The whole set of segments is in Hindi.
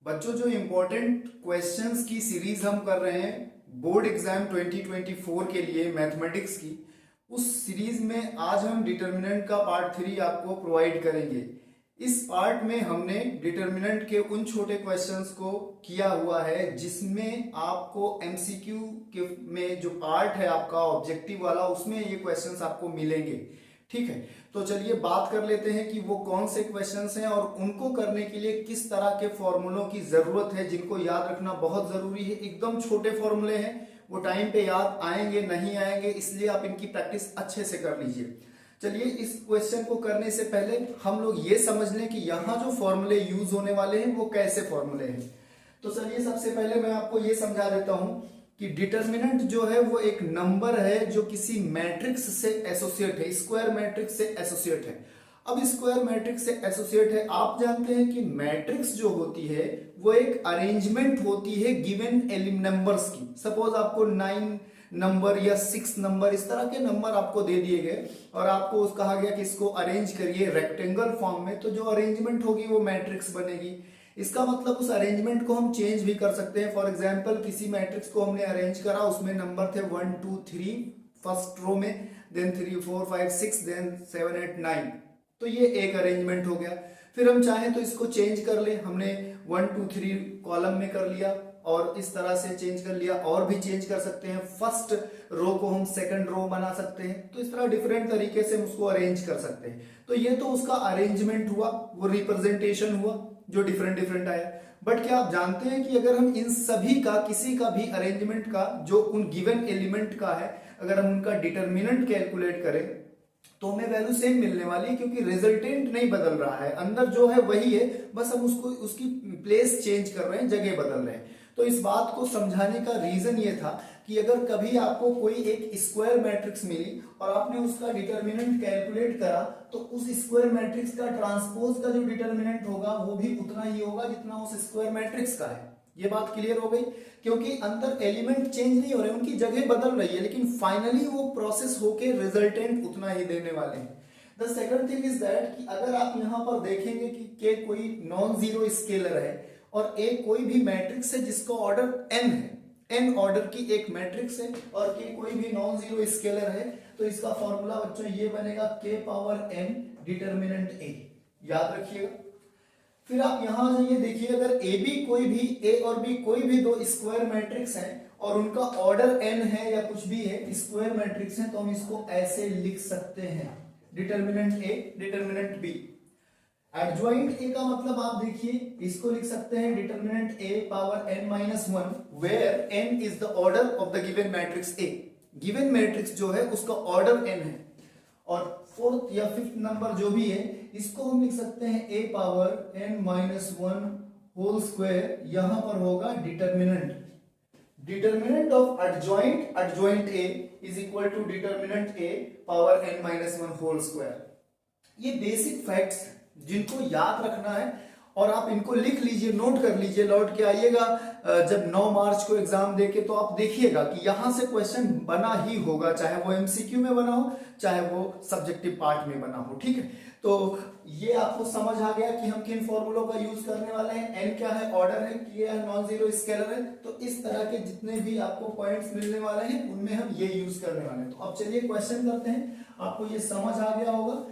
बच्चों, जो इम्पोर्टेंट क्वेश्चंस की सीरीज हम कर रहे हैं बोर्ड एग्जाम 2024 के लिए मैथमेटिक्स की, उस सीरीज में आज हम डिटर्मिनेंट का पार्ट 3 आपको प्रोवाइड करेंगे। इस पार्ट में हमने डिटर्मिनेंट के उन छोटे क्वेश्चंस को किया हुआ है जिसमें आपको एमसीक्यू के में जो पार्ट है आपका ऑब्जेक्टिव वाला, उसमें ये क्वेश्चंस आपको मिलेंगे। ठीक है, तो चलिए बात कर लेते हैं कि वो कौन से क्वेश्चंस हैं और उनको करने के लिए किस तरह के फॉर्मूलों की जरूरत है, जिनको याद रखना बहुत जरूरी है। एकदम छोटे फॉर्मूले हैं, वो टाइम पे याद आएंगे नहीं आएंगे, इसलिए आप इनकी प्रैक्टिस अच्छे से कर लीजिए। चलिए, इस क्वेश्चन को करने से पहले हम लोग ये समझ लें कि यहाँ जो फॉर्मूले यूज होने वाले हैं वो कैसे फॉर्मूले हैं। तो चलिए, सबसे पहले मैं आपको ये समझा देता हूं कि डिटर्मिनेंट जो है वो एक नंबर है जो किसी मैट्रिक्स से एसोसिएट है, स्क्वायर मैट्रिक्स से एसोसिएट है। अब स्क्वायर मैट्रिक्स से एसोसिएट है, आप जानते हैं कि मैट्रिक्स जो होती है वो एक अरेंजमेंट होती है गिवन नंबर्स की। सपोज आपको 9 नंबर या 6 नंबर, इस तरह के नंबर आपको दे दिए गए और आपको कहा गया कि इसको अरेंज करिए रेक्टेंगल फॉर्म में, तो जो अरेंजमेंट होगी वो मैट्रिक्स बनेगी। इसका मतलब उस अरेंजमेंट को हम चेंज भी कर सकते हैं। फॉर एग्जांपल, किसी मैट्रिक्स को हमने अरेंज करा, उसमें नंबर थे 1 2 3 फर्स्ट रो में, देन 3 4 5 6, देन 7 8 9, तो ये एक अरेंजमेंट हो गया। फिर हम चाहें तो इसको चेंज कर ले, हमने 1 2 3 कॉलम में कर लिया और इस तरह से चेंज कर लिया, और भी चेंज कर सकते हैं। फर्स्ट रो को हम सेकंड रो बना सकते हैं, तो इस तरह डिफरेंट तरीके से हम उसको अरेंज कर सकते हैं। तो ये तो उसका अरेंजमेंट हुआ, वो रिप्रेजेंटेशन हुआ जो डिफरेंट डिफरेंट आया। बट क्या आप जानते हैं कि अगर हम इन सभी का किसी का भी अरेंजमेंट का जो उन गिवन एलिमेंट का है, अगर हम उनका डिटर्मिनेंट कैलकुलेट करें तो हमें वैल्यू सेम मिलने वाली है, क्योंकि रिजल्टेंट नहीं बदल रहा है, अंदर जो है वही है, बस हम उसको उसकी प्लेस चेंज कर रहे हैं, जगह बदल रहे हैं। तो इस बात को समझाने का रीजन ये था कि अगर कभी आपको कोई एक स्क्वायर मैट्रिक्स मिली और आपने उसका डिटर्मिनेंट कैलकुलेट करा, तो उस स्क्वायर मैट्रिक्स का ट्रांसपोज का जो डिटर्मिनेंट होगा वो भी उतना ही होगा जितना उस स्क्वायर मैट्रिक्स का है। ये बात क्लियर हो गई, क्योंकि अंदर एलिमेंट चेंज नहीं हो रहे, उनकी जगह बदल रही है, लेकिन फाइनली वो प्रोसेस होके रिजल्टेंट उतना ही देने वाले हैं। The second thing is that कि अगर आप यहां पर देखेंगे कि के कोई नॉन जीरो स्केलर है और ए कोई भी मैट्रिक्स है जिसका ऑर्डर n है, n ऑर्डर की एक मैट्रिक्स है और के कोई भी नॉन जीरो स्केलर है, तो इसका फॉर्मूला बच्चों ये बनेगा k power n determinant a। याद रखिएगा। फिर आप यहां जाइए, देखिए, अगर ए बी कोई भी ए और बी कोई भी दो स्क्वायर मैट्रिक्स हैं और उनका ऑर्डर n है या कुछ भी है, स्क्वायर मैट्रिक्स है, तो हम इसको ऐसे लिख सकते हैं, determinant A determinant B. Adjoint A का मतलब आप देखिए, इसको लिख सकते हैं determinant A power n minus 1, where n is the order of the given matrix A. Given matrix जो है उसका ऑर्डर n है, और फोर्थ या फिफ्थ नंबर जो भी है इसको हम लिख सकते हैं a power n minus 1 whole square. यहां पर होगा determinant, determinant of adjoint a is equal to determinant a power n minus 1 whole square. ये बेसिक फैक्ट्स जिनको याद रखना है और आप इनको लिख लीजिए, नोट कर लीजिए। लौट के आइएगा जब 9 मार्च को एग्जाम देके, तो आप देखिएगा कि यहां से क्वेश्चन बना ही होगा, चाहे वो एमसीक्यू में बना हो चाहे वो सब्जेक्टिव पार्ट में बना हो। ठीक है, तो ये आपको समझ आ गया कि हम किन फॉर्मूलों का यूज करने वाले हैं। एन क्या है, ऑर्डर है, कि यह नॉन जीरो स्केलर है, तो इस तरह के जितने भी आपको पॉइंट्स मिलने वाले हैं उनमें हम ये यूज करने वाले हैं। तो अब चलिए क्वेश्चन करते हैं, आपको ये समझ आ गया होगा।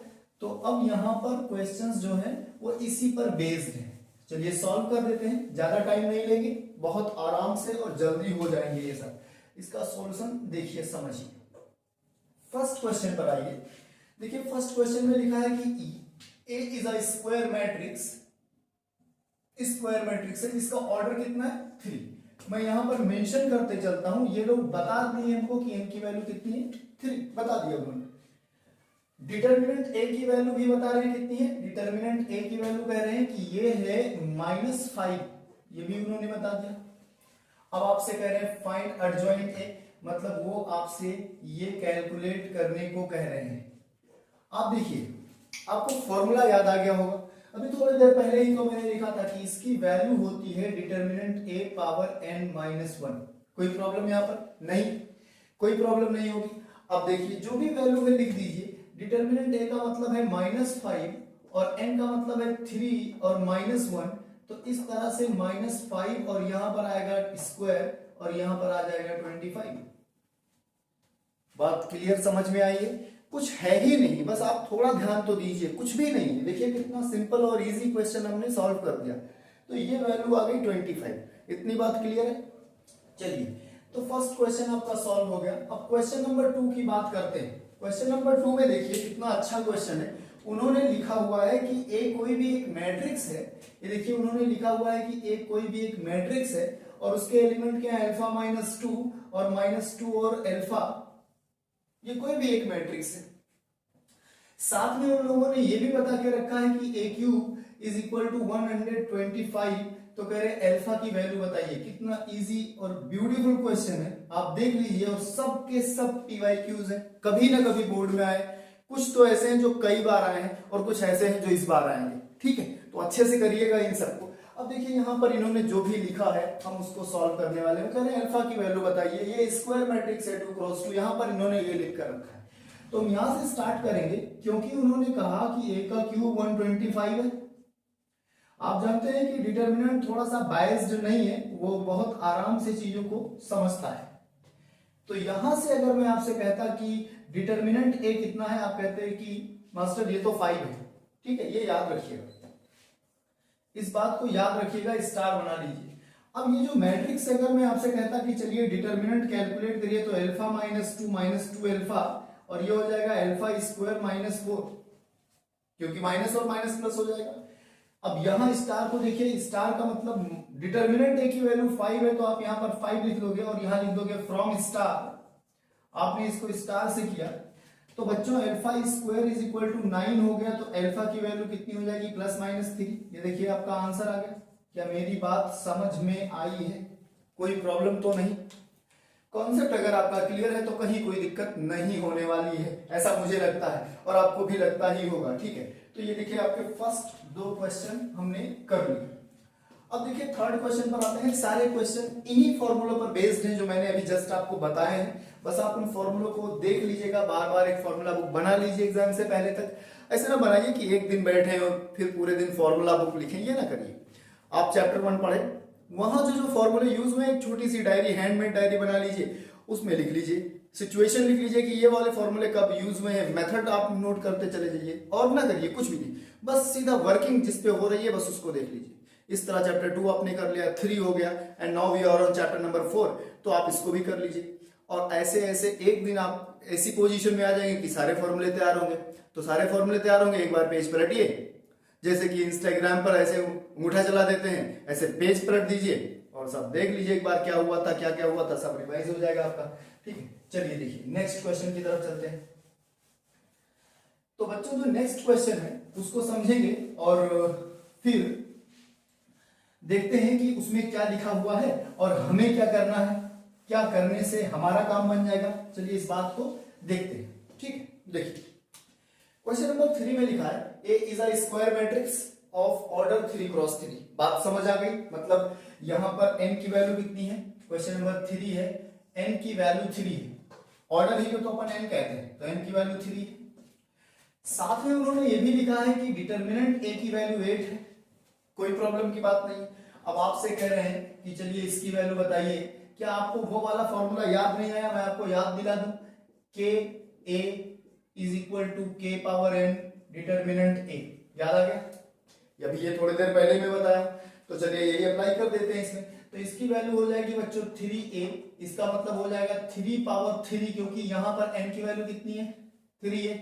तो अब यहां पर क्वेश्चंस जो है वो इसी पर बेस्ड है। चलिए सॉल्व कर देते हैं, ज्यादा टाइम नहीं लेंगे, बहुत आराम से और जल्दी हो जाएंगे ये सब। इसका सॉल्यूशन देखिए, समझिए। फर्स्ट क्वेश्चन पर आइए। देखिए, फर्स्ट क्वेश्चन में लिखा है कि A is a square matrix, square matrix है, इसका ऑर्डर कितना है 3। मैं यहां पर मेंशन करते चलता हूं, ये लोग बता दिए हमको कि n की वैल्यू कितनी है, 3 बता दिया उन्होंने। डिटर्मिनेंट ए की वैल्यू भी बता रहे हैं कितनी है, डिटर्मिनेंट ए की वैल्यू कह रहे हैं कि ये है -5, ये भी उन्होंने बता दिया। अब आपसे कह रहे हैं फाइंड एडजॉइंट ए, मतलब वो आपसे ये कैलकुलेट करने को कह रहे हैं। आप देखिए, आपको फॉर्मूला याद आ गया होगा, अभी थोड़ी देर पहले ही तो मैंने लिखा था कि इसकी वैल्यू होती है determinant A power n minus 1। कोई प्रॉब्लम यहां पर नहीं, कोई प्रॉब्लम नहीं होगी। अब देखिए, जो भी वैल्यू है लिख दीजिए। डिटर्मिनेंट ए का मतलब है -5 और n का मतलब है 3 और -1, तो इस तरह से -5 और यहां पर आएगा स्क्वायर और यहां पर आ जाएगा 25। बात क्लियर समझ में आई है? कुछ है ही नहीं, बस आप थोड़ा ध्यान तो दीजिए, कुछ भी नहीं है। देखिए कितना सिंपल और इजी क्वेश्चन हमने सॉल्व कर दिया। तो ये वैल्यू आ गई 25। इतनी बात क्लियर है? चलिए, तो फर्स्ट क्वेश्चन आपका सॉल्व हो गया। अब क्वेश्चन नंबर 2 की बात करते हैं। क्वेश्चन नंबर 2 में देखिए कितना अच्छा क्वेश्चन है। उन्होंने लिखा हुआ है कि ए कोई भी एक मैट्रिक्स है। ये देखिए उन्होंने लिखा हुआ है कि ए कोई भी एक मैट्रिक्स है और उसके एलिमेंट क्या है, अल्फा -2 और -2 और अल्फा। ये कोई भी एक मैट्रिक्स है। साथ में उन लोगों ने ये भी बता के रखा है कि ए क्यूब इज इक्वल टू 125। तो कह रहे अल्फा की वैल्यू बताइए। कितना इजी और ब्यूटीफुल क्वेश्चन है, आप देख लीजिए। और सब के सब पीवाईक्यूज है, कभी ना कभी बोर्ड में आए। कुछ तो ऐसे हैं जो कई बार आए हैं और कुछ ऐसे हैं जो इस बार आएंगे। ठीक है, तो अच्छे से करिएगा इन सबको। अब देखिए यहाँ पर इन्होंने जो भी लिखा है हम उसको सॉल्व करने वाले हैं। कह रहे हैं अल्फा की वैल्यू बताइए। ये स्क्वायर मैट्रिक्स है 2 क्रॉस 2, यहाँ पर इन्होंने ये लिख कर रखा है। तो हम यहां से स्टार्ट करेंगे क्योंकि उन्होंने कहा कि ए का क्यूब 125 है। आप जानते हैं कि डिटर्मिनेंट थोड़ा सा बायस्ड नहीं है, वो बहुत आराम से चीजों को समझता है। तो यहां से अगर मैं आपसे कहता कि डिटर्मिनेंट ए कितना है, आप कहते हैं कि मास्टर ये तो 5 है। ठीक है, ये याद रखिएगा, इस बात को याद रखिएगा, स्टार बना लीजिए। अब ये जो मैट्रिक्स अगर मैं आपसे कहता कि चलिए डिटर्मिनेंट कैलकुलेट करिए, तो अल्फा -2 अल्फा और ये हो जाएगा अल्फा स्क्वायर -4, क्योंकि माइनस और माइनस प्लस हो जाएगा। अब यहां स्टार को देखिए, स्टार का मतलब डिटर्मिनेंट ए की वैल्यू 5 है, तो आप यहां पर 5 लिख दोगे और यहां लिख दोगे फ्रॉम स्टार। आपने इसको स्टार से किया तो बच्चों alpha square is equal to 9 हो गया। तो अल्फा की वैल्यू कितनी हो जाएगी, +-3। ये देखिए आपका आंसर आ गया। क्या मेरी बात समझ में आई है? कोई प्रॉब्लम तो नहीं? कॉन्सेप्ट अगर आपका क्लियर है तो कहीं कोई दिक्कत नहीं होने वाली है, ऐसा मुझे लगता है और आपको भी लगता ही होगा। ठीक है, तो ये देखिए आपके फर्स्ट 2 क्वेश्चन हमने कर लिए। अब देखिए थर्ड क्वेश्चन पर आते हैं। सारे क्वेश्चन इन्हीं फॉर्मूलों पर बेस्ड हैं जो मैंने अभी जस्ट आपको बताए हैं। बस आप उन फॉर्मूलों को देख लीजिएगा, बार बार एक फॉर्मूला बुक बना लीजिए एग्जाम से पहले तक। ऐसे ना बनाइए कि एक दिन बैठे और फिर पूरे दिन फॉर्मूला बुक लिखें, ये ना करिए। आप चैप्टर 1 पढ़े, वहां जो फॉर्मूले यूज हुए एक छोटी सी डायरी, हैंडमेड डायरी बना लीजिए, उसमें लिख लीजिए, सिचुएशन लिख लीजिए कि ये वाले फॉर्मूले कब यूज हुए हैं, मेथड आप नोट करते चले जाइए और ना करिए कुछ भी नहीं, बस सीधा वर्किंग जिस पे हो रही है बस उसको देख लीजिए। इस तरह चैप्टर 2 आपने कर लिया, 3 हो गया, and now we are on chapter number 4, तो आप इसको भी कर लीजिए। और ऐसे ऐसे एक दिन आप ऐसी पोजीशन में आ जाएंगे कि सारे फॉर्मूले तैयार होंगे। तो सारे फॉर्मूले तैयार होंगे, एक बार पेज पलटिए, जैसे कि इंस्टाग्राम पर ऐसे अंगूठा चला देते हैं, ऐसे पेज पलट दीजिए और सब देख लीजिए एक बार क्या हुआ था, क्या क्या हुआ था, सब रिवाइज हो जाएगा आपका। ठीक है, चलिए देखिए नेक्स्ट क्वेश्चन की तरफ चलते हैं। तो बच्चों जो नेक्स्ट क्वेश्चन है उसको समझेंगे और फिर देखते हैं कि उसमें क्या लिखा हुआ है और हमें क्या करना है, क्या करने से हमारा काम बन जाएगा। चलिए इस बात को देखते हैं। ठीक है, देखिए क्वेश्चन नंबर 3 में लिखा है A is a square matrix of order 3 cross 3। बात समझ आ गई? मतलब यहां पर n की वैल्यू कितनी है, क्वेश्चन नंबर 3 है, n की वैल्यू 3 है। ऑर्डर ही तो अपन n कहते हैं, तो n की वैल्यू 3 है। साथ में उन्होंने ये भी लिखा है कि डिटर्मिनेंट a की वैल्यू 8 है। कोई प्रॉब्लम की बात नहीं। अब आपसे कह रहे हैं कि चलिए इसकी वैल्यू बताइए। क्या आपको वो वाला फॉर्मूला याद नहीं आया? मैं आपको याद दिला दूं, के ए इज इक्वल टू के पावर n डिटर्मिनेंट a। याद आ गया? अभी ये थोड़ी देर पहले मैं बताया, तो चलिए यही अप्लाई कर देते हैं इसमें। तो इसकी वैल्यू हो जाएगी बच्चों 3a, इसका मतलब हो जाएगा 3 पावर 3, क्योंकि यहां पर n की वैल्यू कितनी है, 3 है,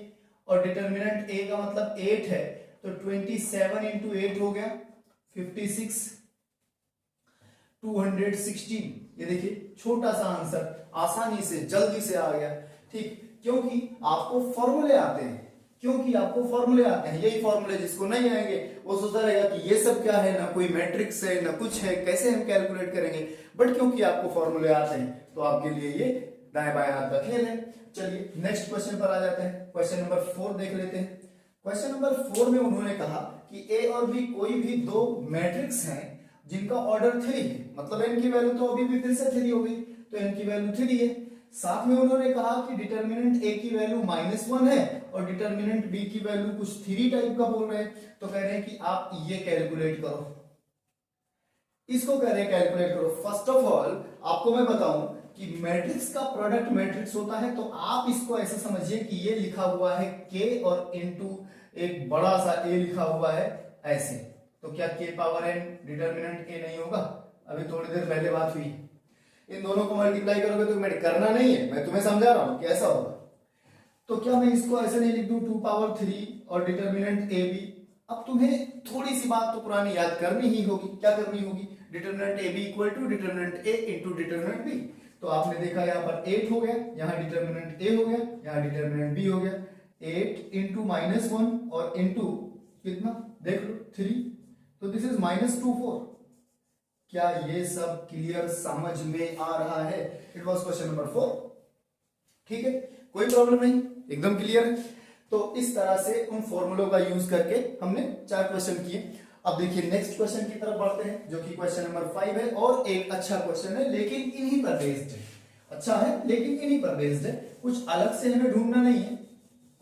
और डिटर्मिनेंट a का मतलब 8 है, तो 27 इंटू 8 हो गया 56, 216। ये देखिए छोटा सा आंसर आसानी से जल्दी से आ गया। ठीक, क्योंकि आपको फॉर्मूले आते हैं, यही फॉर्मूले जिसको नहीं आएंगे वो सोचता रहेगा कि ये सब क्या है, ना कोई मैट्रिक्स है ना कुछ है, कैसे हम कैलकुलेट करेंगे। बट क्योंकि आपको फॉर्मूले आते हैं तो आपके लिए ये दाएं बाएं हाथ का खेल है। चलिए नेक्स्ट क्वेश्चन पर आ जाते हैं। क्वेश्चन नंबर 4 देख लेते हैं। क्वेश्चन नंबर 4 में उन्होंने कहा कि ए और बी कोई भी 2 मैट्रिक्स हैं जिनका ऑर्डर 3 है, मतलब n की वैल्यू तो अभी भी फिर से 3 हो गई, तो n की वैल्यू 3 है। साथ में उन्होंने कहा कि डिटर्मिनेंट a की वैल्यू -1 है और डिटर्मिनेंट b की वैल्यू कुछ 3 टाइप का बोल रहे हैं। तो कह रहे हैं कि आप ये कैलकुलेट करो। इसको कह रहे हैं कैलकुलेट करो। फर्स्ट ऑफ ऑल आपको मैं बताऊं कि मैट्रिक्स का प्रोडक्ट मैट्रिक्स होता है, तो आप इसको ऐसे समझिए कि ये लिखा हुआ है k और इनटू एक बड़ा सा a लिखा हुआ है ऐसे, तो क्या k power n determinant a नहीं होगा? अभी थोड़ी देर पहले बात हुई, इन दोनों को मल्टीप्लाई करोगे तो मैं करना नहीं है, मैं तुम्हें समझा रहा हूं कि ऐसा होगा। तो क्या मैं इसको ऐसे नहीं लिख दूं 2 पावर 3 और डिटर्मिनेंट a b? अब तुम्हें थोड़ी सी बात तो पुरानी याद करनी ही होगी। क्या करनी होगी? Determinant A B equal to determinant A into determinant B. तो आपने देखा यहाँ पर 8 हो गया, यहाँ डिटर्मिनेंट ए हो गया, यहाँ डिटर्मिनेंट बी हो गया। 8 इंटू -1 और इंटू कितना देख लो 3, तो दिस इज -2 4। क्या ये सब क्लियर समझ में आ रहा है? It was question number 4। ठीक है, कोई प्रॉब्लम नहीं, एकदम क्लियर है। तो इस तरह से उन फॉर्मूलों का यूज करके हमने 4 क्वेश्चन किए। अब देखिए नेक्स्ट क्वेश्चन की तरफ बढ़ते हैं, जो कि क्वेश्चन नंबर 5 है और एक अच्छा क्वेश्चन है, लेकिन इन्हीं पर बेस्ड है। अच्छा है लेकिन इन्हीं पर बेस्ड है, कुछ अलग से हमें ढूंढना नहीं है,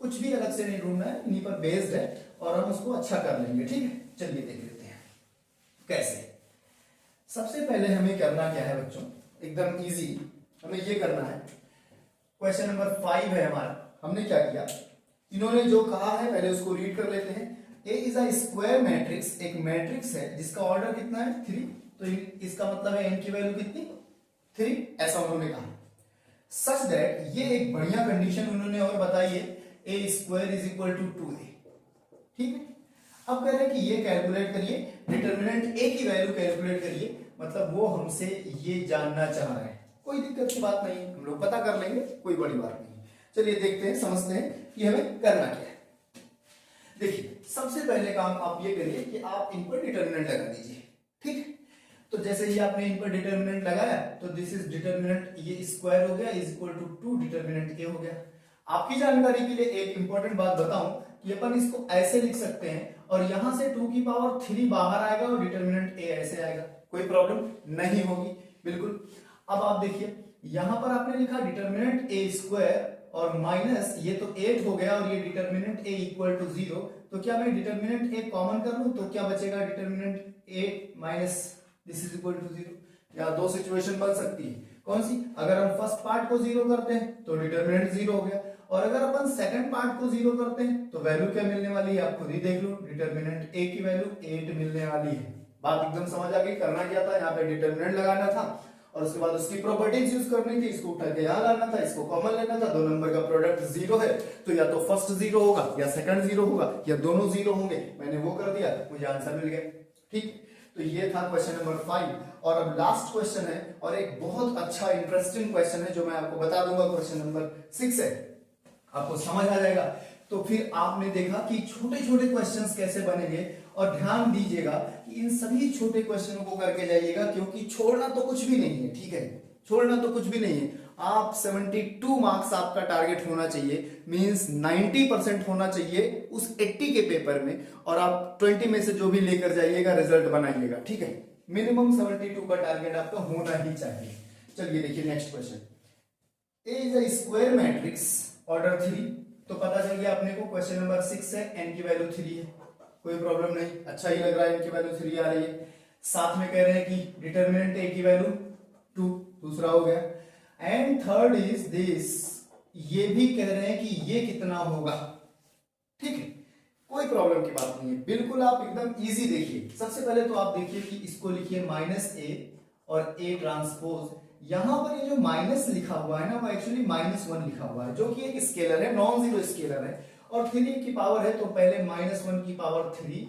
कुछ भी अलग से नहीं ढूंढना है, इन्हीं पर बेस्ड है और हम उसको अच्छा कर लेंगे। ठीक है, चलिए देख लेते हैं कैसे। सबसे पहले हमें करना क्या है बच्चों, एकदम इजी, हमें ये करना है। क्वेश्चन नंबर 5 है हमारा, हमने क्या किया, इन्होंने जो कहा है पहले उसको रीड कर लेते हैं। A is a square matrix, एक मैट्रिक्स है जिसका ऑर्डर कितना है 3, तो इसका मतलब है n की वैल्यू कितनी 3, ऐसा उन्होंने कहा। सच दैट, ये एक बढ़िया कंडीशन उन्होंने और बताई है, a square is equal to 2a। ठीक है, अब कह रहे हैं कि ये कैलकुलेट करिए, डिटर्मिनेंट a की वैल्यू कैलकुलेट करिए, मतलब वो हमसे ये जानना चाह रहे हैं। कोई दिक्कत की बात नहीं, हम लोग पता कर लेंगे, कोई बड़ी बात नहीं। चलिए देखते हैं, समझते हैं कि हमें करना क्या है। देखिए सबसे पहले काम आप ये करिए कि आप इन पर डिटर्मिनेंट लगा दीजिए। ठीक है, तो जैसे ही आपने इन पर डिटर्मिनेंट लगाया तो दिस इज डिटर्मिनेंट, ये स्क्वायर हो गया इज इक्वल टू 2 डिटर्मिनेंट ए हो गया। आपकी जानकारी के लिए एक इंपॉर्टेंट बात बताऊं कि अपन इसको ऐसे लिख सकते हैं और यहां से 2 की पावर 3 बाहर आएगा और डिटर्मिनेंट ए ऐसे आएगा, कोई प्रॉब्लम नहीं होगी बिल्कुल। अब आप देखिए यहां पर आपने लिखा डिटर्मिनेंट ए स्क्वायर और माइनस ये तो 8 हो गया और ये डिटर्मिनेंट a इक्वल टू 0, तो क्या मैं डिटर्मिनेंट a कॉमन कर लूं तो क्या बचेगा determinant a minus this is equal to 0। या दो सिचुएशन बन सकती है, कौन सी? अगर हम फर्स्ट पार्ट को 0 करते हैं तो डिटर्मिनेंट 0 हो गया, और अगर अपन सेकंड पार्ट को 0 करते हैं तो वैल्यू क्या मिलने वाली है आप खुद ही देख लो, डिटर्मिनेंट a की वैल्यू 8 मिलने वाली है। बात एकदम समझ आ गई। करना क्या था, यहाँ पे डिटर्मिनेंट लगाना था और उसके बाद उसकी प्रॉपर्टीज यूज करनी थी, इसको उठा के यहाँ लाना था, इसको कॉमन लेना था। 2 नंबर का प्रोडक्ट 0 है तो या तो फर्स्ट 0 होगा या सेकंड 0 होगा या दोनों 0 होंगे, मैंने वो कर दिया, मुझे आंसर मिल गया। ठीक, तो ये था क्वेश्चन नंबर 5। और अब लास्ट क्वेश्चन है और एक बहुत अच्छा इंटरेस्टिंग क्वेश्चन है जो मैं आपको बता दूंगा, क्वेश्चन नंबर 6 है, आपको समझ आ जाएगा। तो फिर आपने देखा कि छोटे छोटे क्वेश्चंस कैसे बनेंगे, और ध्यान दीजिएगा कि इन सभी छोटे क्वेश्चनों को करके जाइएगा, क्योंकि छोड़ना तो कुछ भी नहीं है। ठीक है, छोड़ना तो कुछ भी नहीं है। आप 72 मार्क्स आपका टारगेट होना चाहिए, मींस 90% होना चाहिए उस 80 के पेपर में, और आप 20 में से जो भी लेकर जाइएगा रिजल्ट बनाइएगा। ठीक है, मिनिमम 72 का टारगेट आपका होना ही चाहिए। चलिए देखिए next question, A is a square matrix order 3, तो पता चल गया अपने को क्वेश्चन नंबर 6 है, n की वैल्यू 3 है, कोई प्रॉब्लम नहीं, अच्छा ही लग रहा है, n की वैल्यू 3 आ रही है। साथ में कह रहे हैं कि डिटर्मिनेंट a की वैल्यू 2, दूसरा हो गया, एंड थर्ड इज दिस, ये भी कह रहे हैं कि ये कितना होगा। ठीक है, कोई प्रॉब्लम की बात नहीं है, बिल्कुल आप एकदम इजी देखिए। सबसे पहले तो आप देखिए कि इसको लिखिए -a और a ट्रांसपोज, यहां पर ये जो माइनस लिखा हुआ है ना, वो एक्चुअली -1 लिखा हुआ है, जो कि एक स्केलर है, नॉन जीरो स्केलर है, और 3 की पावर है तो पहले -1 की पावर 3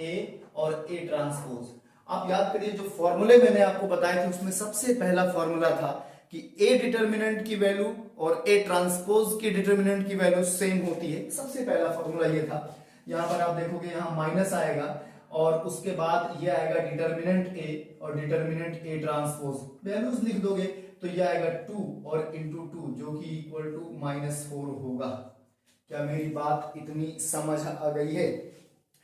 a और a ट्रांसपोज। आप याद करिए जो फॉर्मूले मैंने आपको बताए थे उसमें सबसे पहला फॉर्मूला था कि a डिटर्मिनेंट की वैल्यू और a ट्रांसपोज की डिटर्मिनेंट की वैल्यू सेम होती है, सबसे पहला फॉर्मूला ये था। यहां पर आप देखोगे यहाँ माइनस आएगा और उसके बाद ये आएगा डिटर्मिनेंट a और डिटर्मिनेंट a ट्रांसपोज, वैल्यूज लिख दोगे तो ये आएगा 2 और इंटू 2 जो कि इक्वल टू -4 होगा। क्या मेरी बात इतनी समझ आ गई है?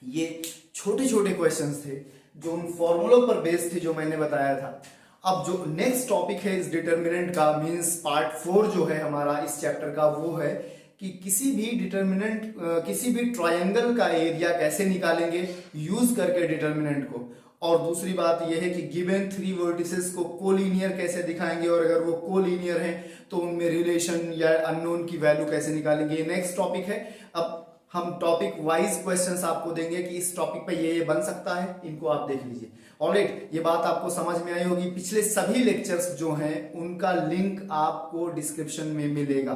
ये छोटे छोटे क्वेश्चंस थे जो उन फॉर्मूलों पर बेस्ड थे जो मैंने बताया था। अब जो नेक्स्ट टॉपिक है इस डिटर्मिनेंट का, मींस पार्ट 4 जो है हमारा इस चैप्टर का, वो है कि किसी भी डिटर्मिनेंट, किसी भी ट्रायंगल का एरिया कैसे निकालेंगे यूज करके डिटर्मिनेंट को, और दूसरी बात यह है कि गिवन 3 वर्टिसेस को कोलिनियर कैसे दिखाएंगे, और अगर वो कोलिनियर हैं तो उनमें रिलेशन या अननोन की वैल्यू कैसे निकालेंगे, ये नेक्स्ट टॉपिक है। अब हम टॉपिक वाइज क्वेश्चंस आपको देंगे कि इस टॉपिक पे ये बन सकता है, इनको आप देख लीजिए। ऑलराइट, ये बात आपको समझ में आई होगी। पिछले सभी लेक्चर्स जो हैं उनका लिंक आपको डिस्क्रिप्शन में मिलेगा,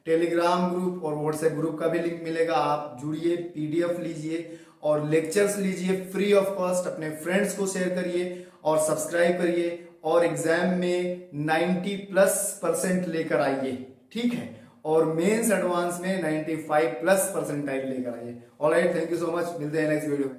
टेलीग्राम ग्रुप और व्हाट्सएप ग्रुप का भी लिंक मिलेगा। आप जुड़िए, पीडीएफ लीजिए और लेक्चर्स लीजिए फ्री ऑफ कॉस्ट, अपने फ्रेंड्स को शेयर करिए और सब्सक्राइब करिए और एग्जाम में 90+% लेकर आइए, ठीक है। और मेंस एडवांस में 95+ परसेंटाइल लेकर आइए। Alright, thank you so much, मिलते हैं नेक्स्ट वीडियो में।